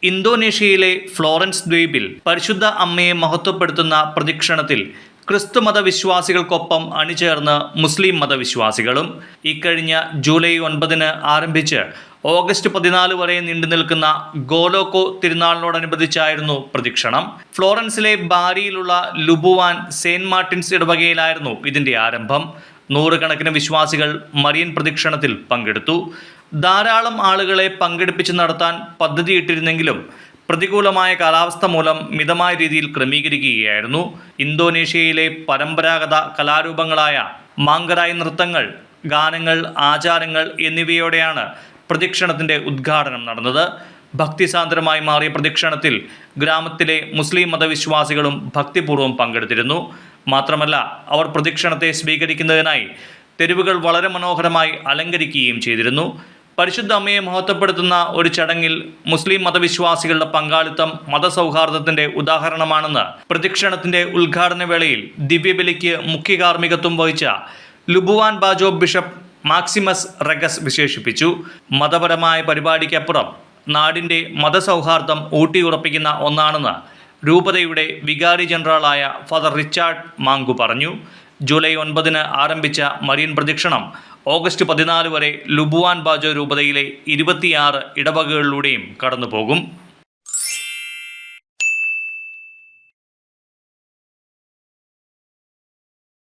ഇന്തോനേഷ്യയിലെ Florence ദ്വീപിൽ പരിശുദ്ധ അമ്മയെ മഹത്വപ്പെടുത്തുന്ന പ്രദക്ഷിണത്തിൽ ക്രിസ്തുമത വിശ്വാസികൾക്കൊപ്പം അണിചേർന്ന് മുസ്ലിം മതവിശ്വാസികളും. ഇക്കഴിഞ്ഞ ജൂലൈ 9 ആരംഭിച്ച് ഓഗസ്റ്റ് 14 വരെ നീണ്ടുനിൽക്കുന്ന ഗോലോക്കോ തിരുനാളിനോടനുബന്ധിച്ചായിരുന്നു പ്രദക്ഷിണം. ഫ്ലോറൻസിലെ ബാരിയിലുള്ള ലുബുവാൻ സെയിന്റ് മാർട്ടിൻസ് ഇടവകയിലായിരുന്നു ഇതിന്റെ ആരംഭം. നൂറുകണക്കിന് വിശ്വാസികൾ മരിയൻ പ്രദക്ഷിണത്തിൽ പങ്കെടുത്തു. ധാരാളം ആളുകളെ പങ്കെടുപ്പിച്ച് നടത്താൻ പദ്ധതിയിട്ടിരുന്നെങ്കിലും പ്രതികൂലമായ കാലാവസ്ഥ മൂലം മിതമായ രീതിയിൽ ക്രമീകരിക്കുകയായിരുന്നു. ഇന്തോനേഷ്യയിലെ പരമ്പരാഗത കലാരൂപങ്ങളായ മാങ്കരായ് നൃത്തങ്ങൾ, ഗാനങ്ങൾ, ആചാരങ്ങൾ എന്നിവയോടെയാണ് പ്രദക്ഷിണത്തിന്റെ ഉദ്ഘാടനം നടന്നത്. ഭക്തിസാന്ദ്രമായി മാറിയ പ്രദക്ഷിണത്തിൽ ഗ്രാമത്തിലെ മുസ്ലിം മതവിശ്വാസികളും ഭക്തിപൂർവ്വം പങ്കെടുത്തിരുന്നു. മാത്രമല്ല, അവർ പ്രദക്ഷിണത്തെ സ്വീകരിക്കുന്നതിനായി തെരുവുകൾ വളരെ മനോഹരമായി അലങ്കരിക്കുകയും ചെയ്തിരുന്നു. പരിശുദ്ധ അമ്മയെ മഹത്വപ്പെടുത്തുന്ന ഒരു ചടങ്ങിൽ മുസ്ലിം മതവിശ്വാസികളുടെ പങ്കാളിത്തം മതസൗഹാർദ്ദത്തിന്റെ ഉദാഹരണമാണെന്ന് പ്രദക്ഷിണത്തിന്റെ ഉദ്ഘാടന വേളയിൽ ദിവ്യബലിക്ക് മുഖ്യ കാർമ്മികത്വം വഹിച്ച ലുബുവാൻ ബാജോ ബിഷപ്പ് മാക്സിമസ് റെഗസ് വിശേഷിപ്പിച്ചു. മതപരമായ പരിപാടിക്കപ്പുറം നാടിന്റെ മതസൗഹാർദ്ദം ഊട്ടിയുറപ്പിക്കുന്ന ഒന്നാണെന്ന് രൂപതയുടെ വികാരി ജനറലായ ഫാദർ റിച്ചാർഡ് മാങ്കു പറഞ്ഞു. ജൂലൈ 9 ആരംഭിച്ച മരിയൻ പ്രദക്ഷിണം ഓഗസ്റ്റ് 14 വരെ ലുബുവാൻ ബാജോ രൂപതയിലെ 26 ഇടവകകളിലൂടെയും കടന്നുപോകും.